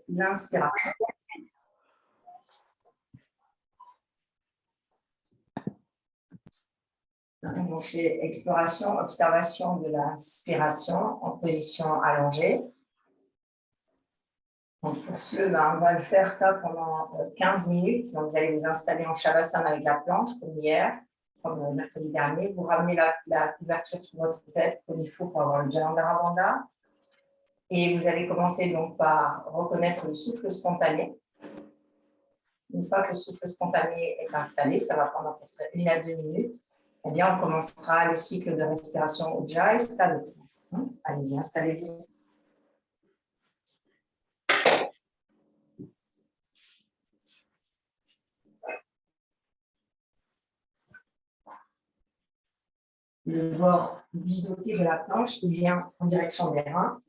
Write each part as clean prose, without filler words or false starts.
l'inspiration. On fait exploration, observation de l'inspiration en position allongée. Donc pour ce, on va le faire ça pendant 15 minutes. Donc vous allez vous installer en Shavasana avec la planche, comme hier, comme mercredi dernier. Vous ramenez la couverture sur votre tête comme il faut pour avoir le Jalandhara. Et vous allez commencer donc par reconnaître le souffle spontané. Une fois que le souffle spontané est installé, ça va prendre à peu près 1 à 2 minutes. Eh bien, on commencera les cycles de respiration Ujjayi. Allez-y, installez-vous. Le bord biseauté de la planche, il vient en direction des reins.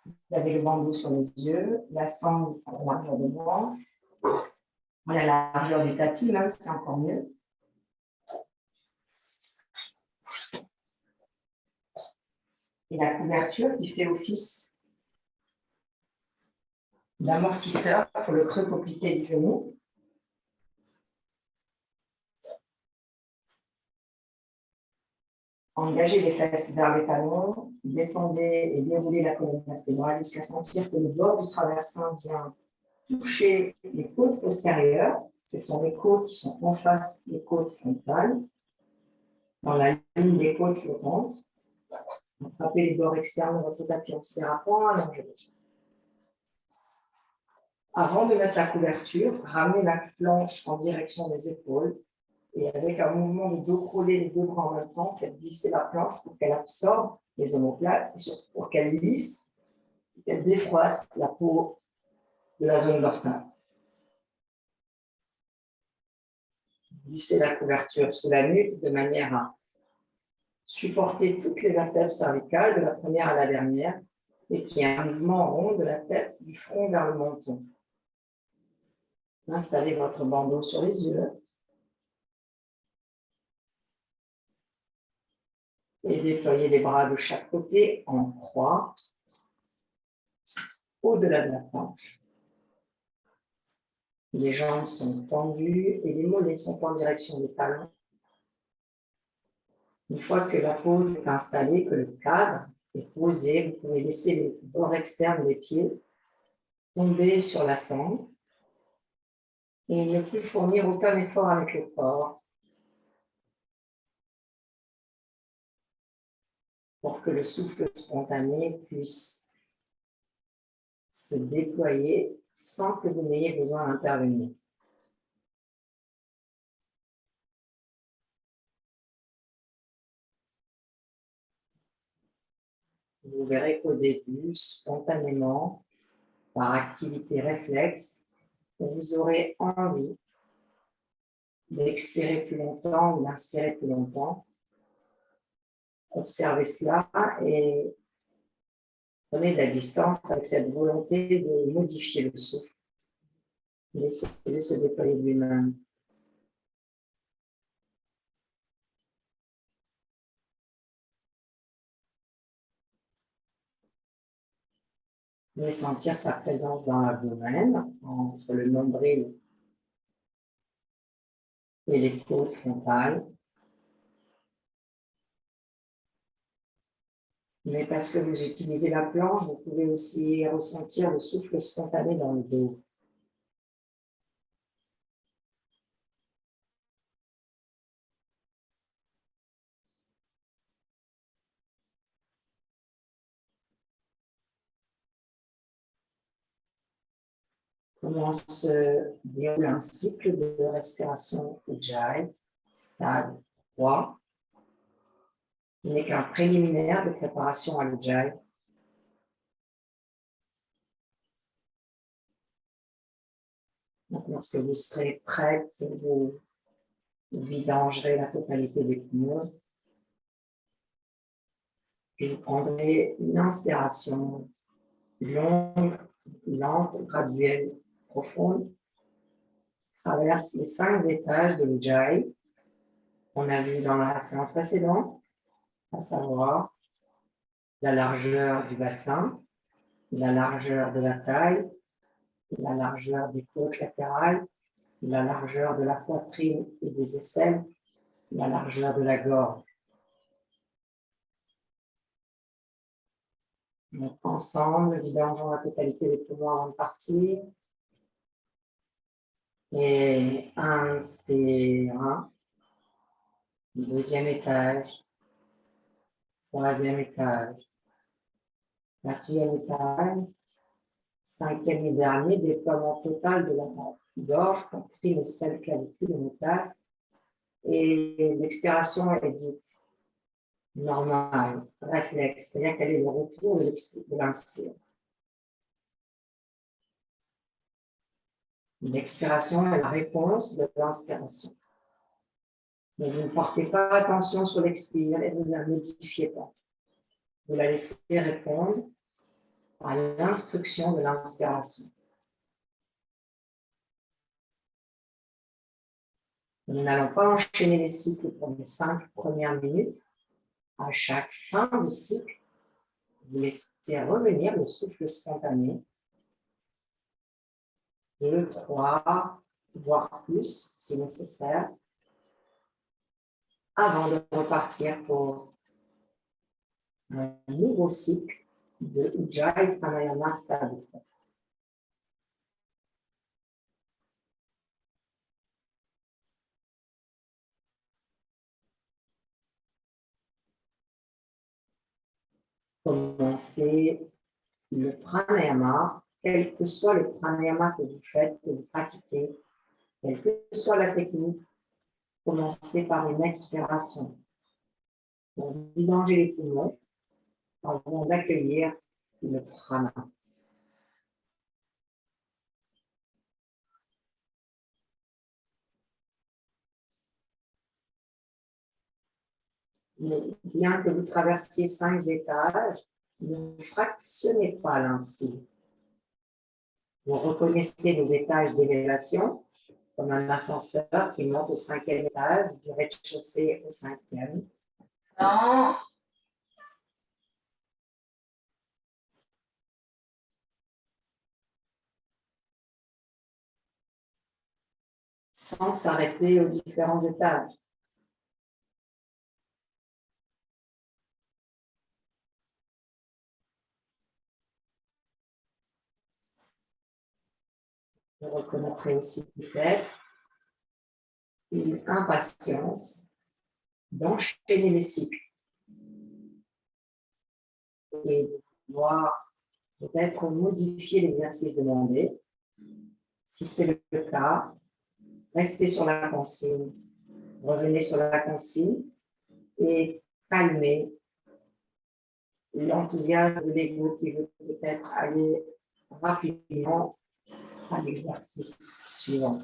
Vous avez le bandeau sur les yeux, la sangle à la largeur des bras. Voilà la largeur du tapis, même c'est encore mieux. Et la couverture qui fait office d'amortisseur pour le creux poplité du genou. Engagez les fesses vers les talons, descendez et déroulez la colonne vertébrale jusqu'à sentir que le bord du traversin vient toucher les côtes postérieures. Ce sont les côtes qui sont en face des côtes frontales, dans la ligne des côtes flottantes. Attrapez les bords externes de votre tapis en se dérapant, allongez. Avant de mettre la couverture, ramenez la planche en direction des épaules et avec un mouvement de dos collé, les deux bras en même temps, faites glisser la planche pour qu'elle absorbe les omoplates et surtout pour qu'elle lisse et qu'elle défroisse la peau de la zone dorsale. Glissez la couverture sous la nuque de manière à supporter toutes les vertèbres cervicales de la première à la dernière et qu'il y ait un mouvement rond de la tête du front vers le menton. Installez votre bandeau sur les yeux et déployez les bras de chaque côté en croix au-delà de la planche. Les jambes sont tendues et les mollets sont en direction des talons. Une fois que la pose est installée, que le cadre est posé, vous pouvez laisser les bords externes des pieds tomber sur la sangle et ne plus fournir aucun effort avec le corps pour que le souffle spontané puisse se déployer sans que vous n'ayez besoin d'intervenir. Vous verrez qu'au début, spontanément, par activité réflexe, vous aurez envie d'expirer plus longtemps ou d'inspirer plus longtemps. Observez cela et prenez de la distance avec cette volonté de modifier le souffle. Laissez-le se déployer de lui-même. Vous pouvez sentir sa présence dans l'abdomen, entre le nombril et les côtes frontales. Mais parce que vous utilisez la planche, vous pouvez aussi ressentir le souffle spontané dans le dos. Comment se déroule un cycle de respiration Ujjayi, stade 3. Il n'est qu'un préliminaire de préparation à l'Ujjayi. Donc, lorsque vous serez prête, vous vidangerez la totalité des poumons. Puis vous prendrez une inspiration longue, lente, graduelle, profonde. Traverse les 5 étages de l'Ujjayi qu'on a vu dans la séance précédente, à savoir la largeur du bassin, la largeur de la taille, la largeur des côtes latérales, la largeur de la poitrine et des aisselles, la largeur de la gorge. Donc, ensemble, vidangeons la totalité des poumons avant de partir. Et inspire. Deuxième étage. Troisième étage. Quatrième étage. Cinquième et dernier, déploiement total de la gorge, poitrine, aisselle, clavicule, omoplate. Et l'expiration est dite normale, réflexe, c'est-à-dire qu'elle est le retour de l'inspire. L'expiration est la réponse de l'inspiration. Mais vous ne portez pas attention sur l'expire et vous ne la modifiez pas. Vous la laissez répondre à l'instruction de l'inspiration. Nous n'allons pas enchaîner les cycles pour les 5 premières minutes. À chaque fin de cycle, vous laissez revenir le souffle spontané. 2, 3, voire plus si nécessaire, avant de repartir pour un nouveau cycle de Ujjayi Pranayama stade 3. Commencez le pranayama, quel que soit le pranayama que vous faites, que vous pratiquez, quelle que soit la technique, commencez par une expiration. Pour vidanger les poumons avant d'accueillir le prana. Mais bien que vous traversiez 5 étages, ne fractionnez pas l'inspire. Vous reconnaissez les étages d'élévation comme un ascenseur qui monte au 5e étage, du rez-de-chaussée au 5e. Non. Sans s'arrêter aux différents étages. Vous reconnaîtrez aussi peut-être une impatience d'enchaîner les cycles et de pouvoir peut-être modifier l'exercice demandé. Si c'est le cas, restez sur la consigne, revenez sur la consigne et calmez l'enthousiasme de l'ego qui veut peut-être aller rapidement à l'exercice suivant.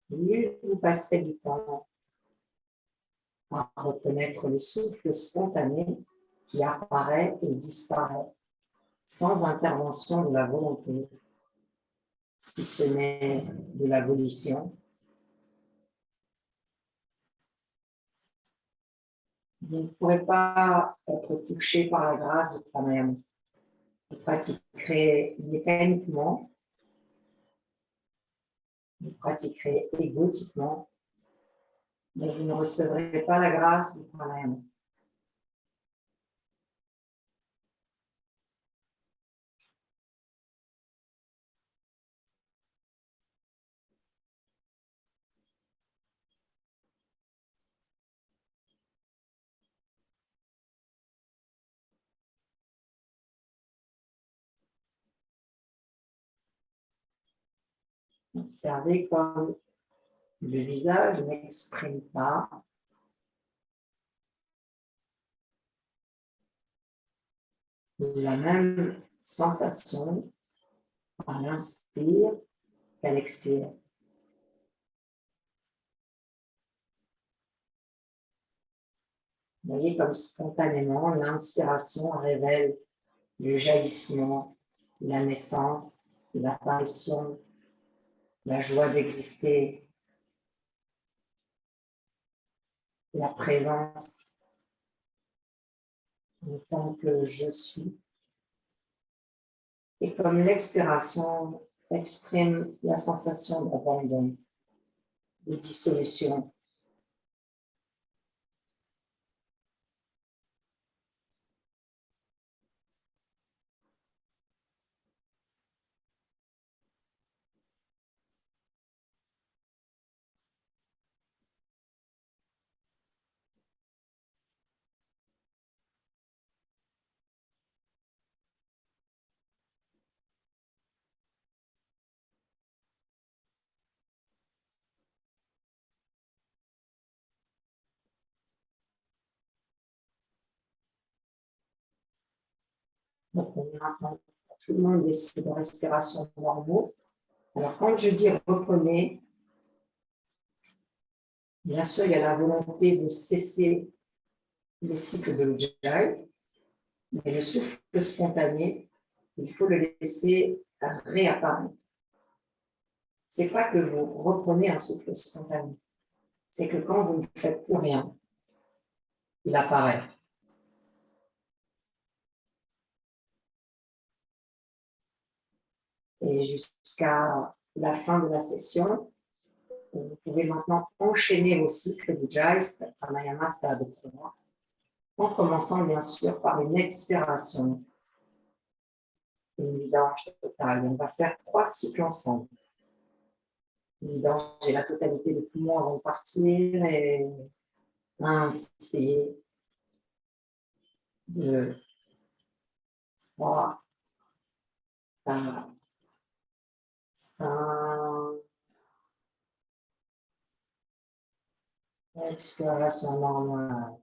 Mieux vous passerez du temps à reconnaître le souffle spontané qui apparaît et disparaît sans intervention de la volonté, si ce n'est de la volition. Vous ne pourrez pas être touché par la grâce du pranayama. Vous pratiquerez mécaniquement, vous pratiquerez égotiquement, mais vous ne recevrez pas la grâce du pranayama. Observez comme le visage n'exprime pas la même sensation à l'inspire Elle expire. Vous voyez comme spontanément, l'inspiration révèle le jaillissement, la naissance, l'apparition, la joie d'exister, la présence en tant que je suis. Et comme l'expiration exprime la sensation d'abandon, de dissolution. Donc, on est maintenant, tout le monde décide de respiration normaux. Alors, quand je dis reprenez, bien sûr, il y a la volonté de cesser les cycles de l'Ujjayi, mais le souffle spontané, il faut le laisser réapparaître. Ce n'est pas que vous reprenez un souffle spontané, c'est que quand vous ne faites plus rien, il apparaît. Et jusqu'à la fin de la session, vous pouvez maintenant enchaîner vos cycles du Jai, Pranayama, Stadotana, en commençant bien sûr par une expiration, une vidange totale. On va faire 3 cycles ensemble. Une vidange et la totalité des poumons avant de partir et inspire. 2, 3, 4, 5. Expiration normale.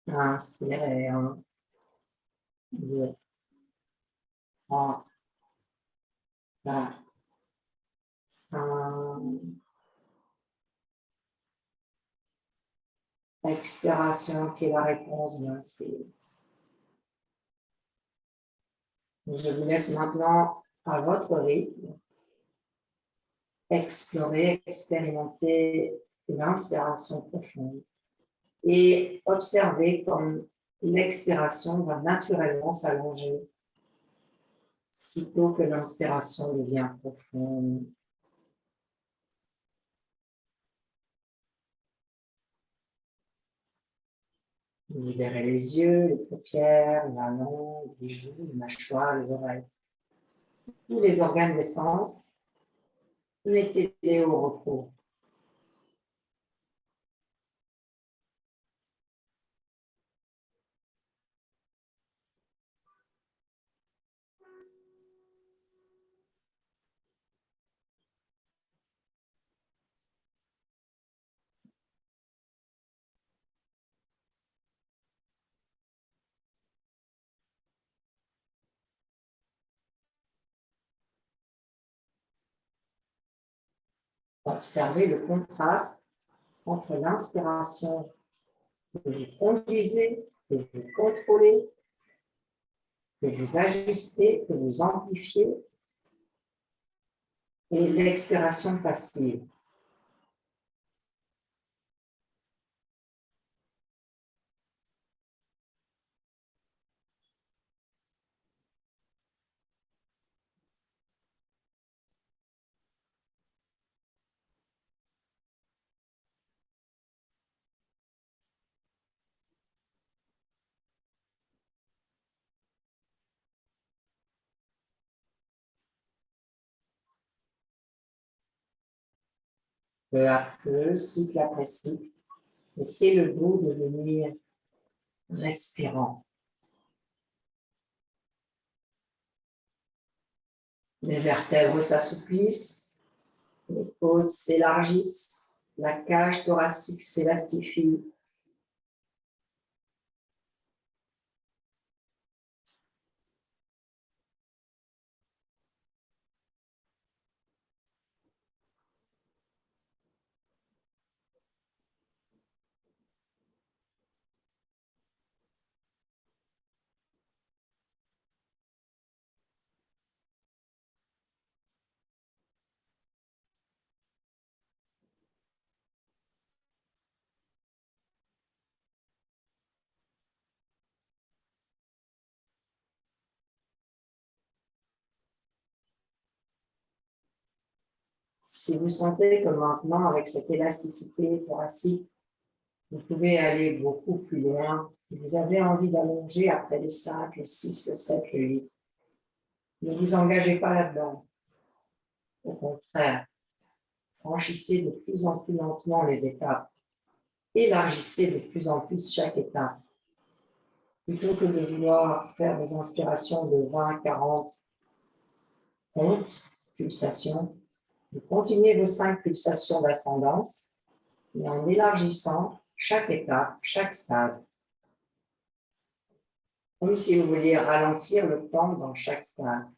Inspirez. 1, 2, 3, 4, 5. Expiration qui est la réponse de l'inspire. Je vous laisse maintenant à votre rythme explorer, expérimenter l'inspiration profonde et observer comme l'expiration va naturellement s'allonger sitôt que l'inspiration devient profonde. Libérez les yeux, les paupières, la langue, les joues, les mâchoires, les oreilles. Tous les organes des sens, mettez-les au repos. Observez le contraste entre l'inspiration que vous conduisez, que vous contrôlez, que vous ajustez, que vous amplifiez, et l'expiration passive. Peu à peu, cycle après cycle, laissez le dos devenir respirant. Les vertèbres s'assouplissent, les côtes s'élargissent, la cage thoracique s'élastifie. Si vous sentez que maintenant, avec cette élasticité thoracique, vous pouvez aller beaucoup plus loin, vous avez envie d'allonger après le 5, le 6, le 7, le 8, ne vous engagez pas là-dedans. Au contraire, franchissez de plus en plus lentement les étapes. Élargissez de plus en plus chaque étape. Plutôt que de vouloir faire des inspirations de 20, 40 comptes, pulsations, vous continuez vos 5 pulsations d'ascendance et en élargissant chaque étape, chaque stade. Comme si vous vouliez ralentir le temps dans chaque stade.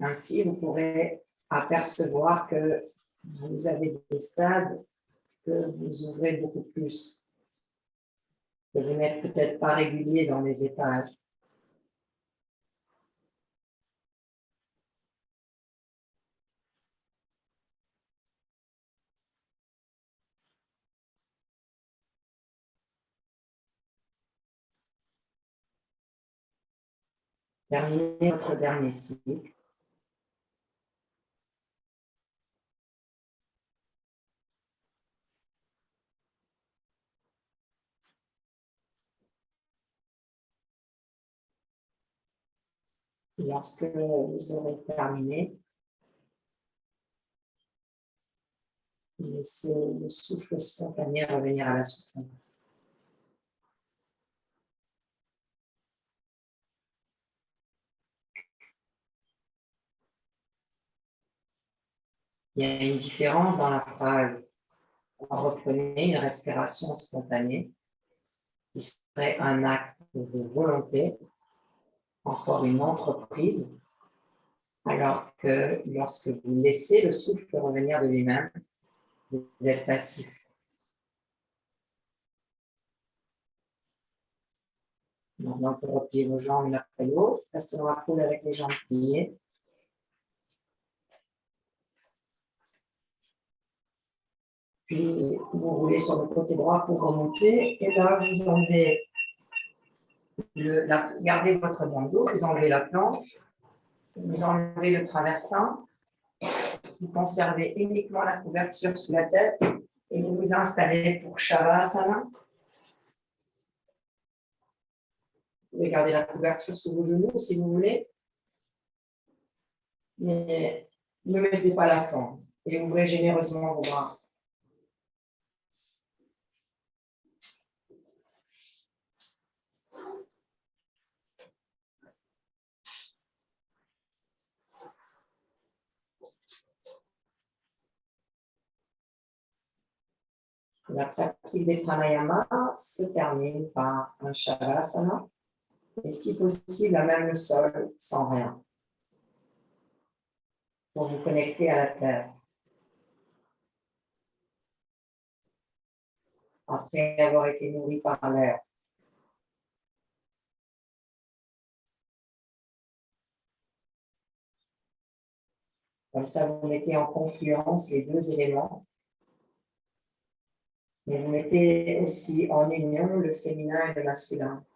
Ainsi, vous pourrez apercevoir que vous avez des stades que vous ouvrez beaucoup plus, que vous n'êtes peut-être pas régulier dans les étages. Terminez votre dernier cycle. Lorsque vous aurez terminé, laissez le souffle spontané revenir à la surface. Il y a une différence dans la phrase. Reprenez une respiration spontanée qui serait un acte de volonté, encore une entreprise, alors que lorsque vous laissez le souffle revenir de lui-même, vous êtes passif. Maintenant, vous pouvez replier vos jambes l'une après l'autre, restez dans la poule avec les jambes pliées. Puis, vous roulez sur le côté droit pour remonter. Et là, vous enlevez, gardez votre bandeau, vous enlevez la planche, vous enlevez le traversin, vous conservez uniquement la couverture sous la tête et vous vous installez pour Shavasana. Vous pouvez garder la couverture sous vos genoux si vous voulez, mais ne mettez pas la cendre et ouvrez généreusement vos bras. La pratique des pranayama se termine par un Shavasana et si possible à même le sol sans rien pour vous connecter à la terre. Après avoir été nourri par l'air. Comme ça, vous mettez en confluence les deux éléments. Mais vous mettez aussi en union le féminin et le masculin.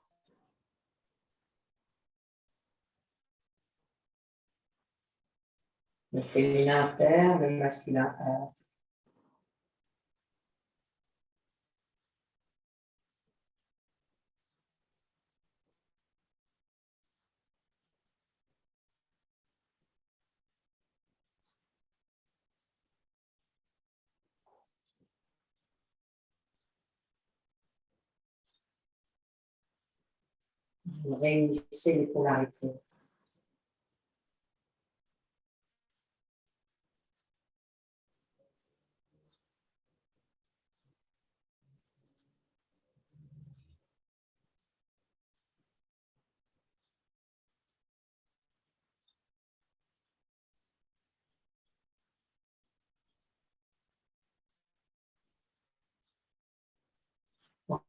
Le féminin terre, le masculin air. Vous réunissez les polarités.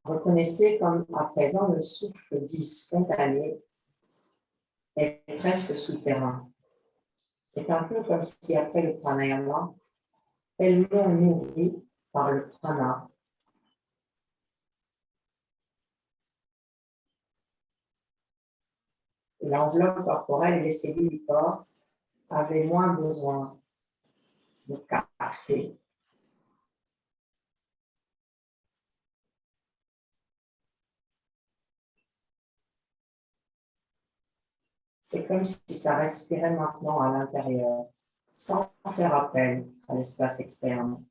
Reconnaissez comme à présent le souffle dit spontané est presque souterrain. C'est un peu comme si après le pranayama, tellement nourri par le prana, l'enveloppe corporelle et les cellules du corps avaient moins besoin de capter. C'est comme si ça respirait maintenant à l'intérieur, sans faire appel à l'espace externe.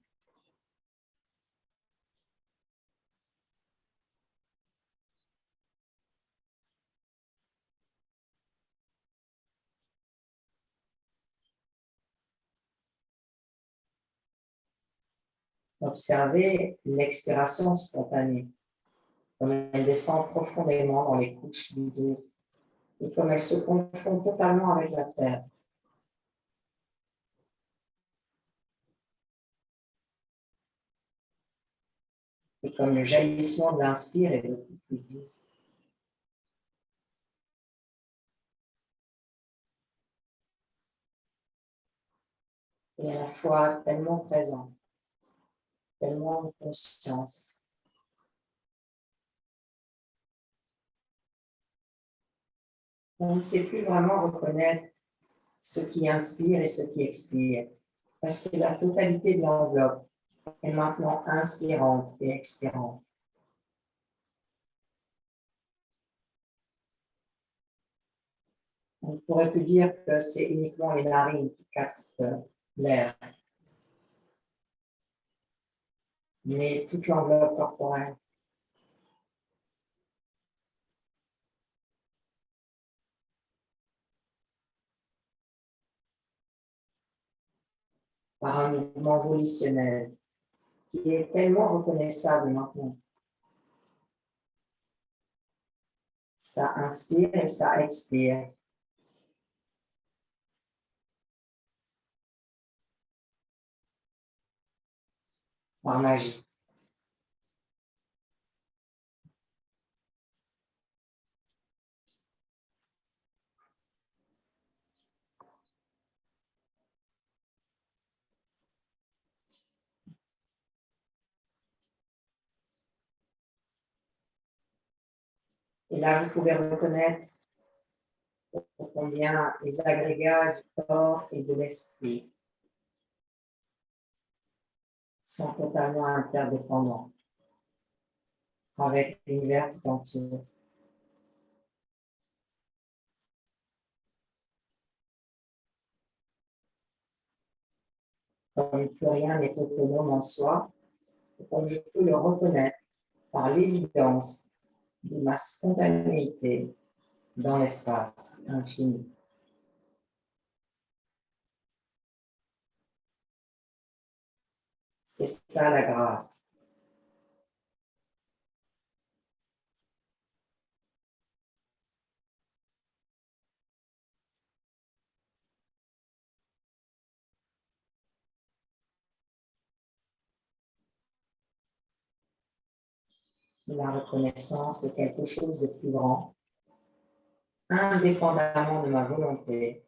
Observez l'expiration spontanée, comme elle descend profondément dans les couches du dos et comme elle se confond totalement avec la terre. Et comme le jaillissement de l'inspire est beaucoup plus doux. Et à la fois tellement présent, tellement de conscience. On ne sait plus vraiment reconnaître ce qui inspire et ce qui expire, parce que la totalité de l'enveloppe est maintenant inspirante et expirante. On pourrait plus dire que c'est uniquement les narines qui captent l'air, mais toute l'enveloppe corporelle. Par un mouvement volitionnel qui est tellement reconnaissable maintenant. Ça inspire et ça expire. Par magie. Et là, vous pouvez reconnaître combien les agrégats du corps et de l'esprit sont totalement interdépendants avec l'univers tout entier. Comme plus rien n'est autonome en soi, et comme je peux le reconnaître par l'évidence de ma spontanéité dans l'espace infini. C'est ça la grâce. La reconnaissance de quelque chose de plus grand, indépendamment de ma volonté,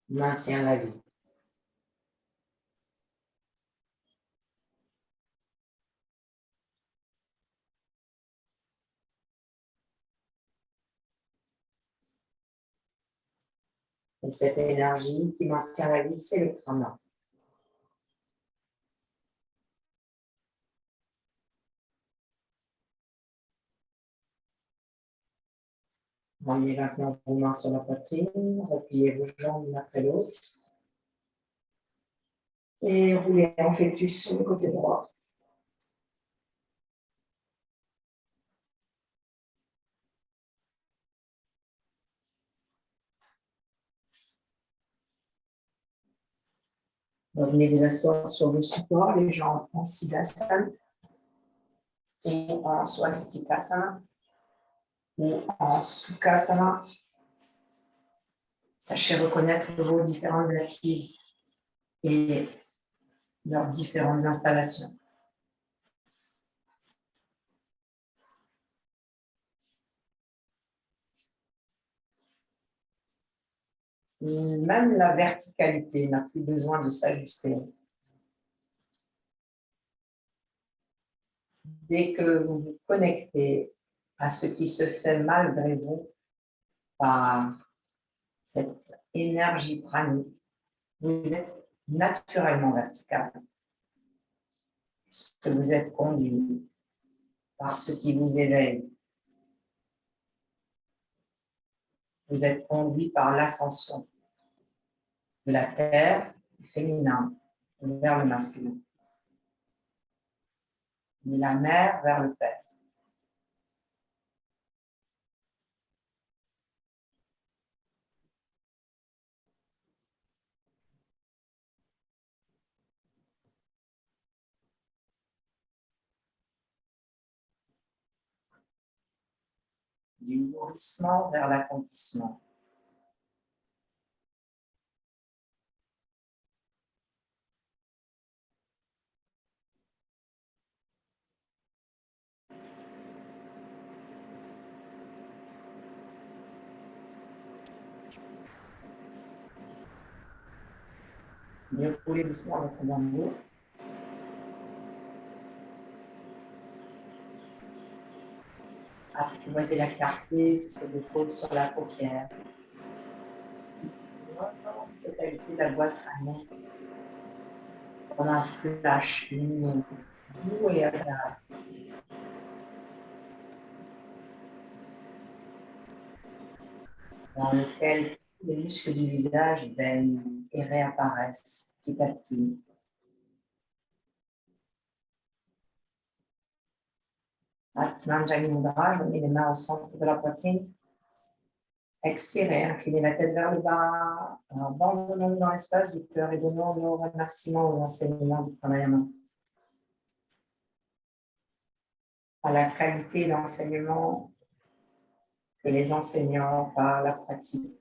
maintient la vie. Et cette énergie qui maintient la vie, c'est le prana. Ramenez maintenant vos mains sur la poitrine, repliez vos jambes l'une après l'autre et roulez en fœtus sur le côté droit. Revenez vous asseoir sur vos supports, les jambes en siddhasana ou en swastikasana ou en sukhasana. Sachez reconnaître vos différentes assises et leurs différentes installations. Même la verticalité n'a plus besoin de s'ajuster. Dès que vous vous connectez à ce qui se fait malgré vous par cette énergie pranique. Vous êtes naturellement vertical, puisque vous êtes conduit par ce qui vous éveille. Vous êtes conduit par l'ascension de la terre, du féminin, vers le masculin, de la mère vers le père. Du nourrissement vers l'accomplissement. Déroulez doucement votre bambou. Apprivoisez la clarté qui se dépose sur la paupière. La totalité de la boîte crânienne. On a un flash lumineux, doux et agréable. Dans lequel les muscles du visage baignent et réapparaissent petit à petit. Atmanjali Mudra, je mets les mains au centre de la poitrine. Expirez, inclinez la tête vers le bas, abandonnons dans l'espace du cœur et donnons nos remerciements aux enseignements du pranayama. À la qualité d'enseignement que les enseignants, par la pratique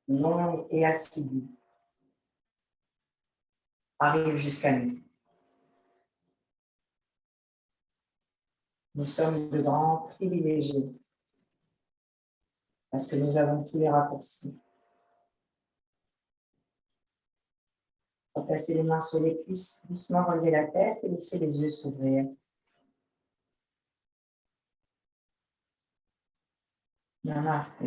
longue et assidue, arrivent jusqu'à nous. Nous sommes de grands privilégiés parce que nous avons tous les raccourcis. Placez les mains sur les cuisses, doucement relevez la tête et laissez les yeux s'ouvrir. Namaste.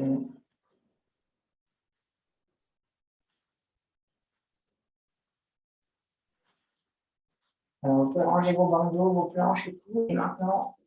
Alors, vous pouvez ranger vos bandeaux, vos planches et tout. Et maintenant,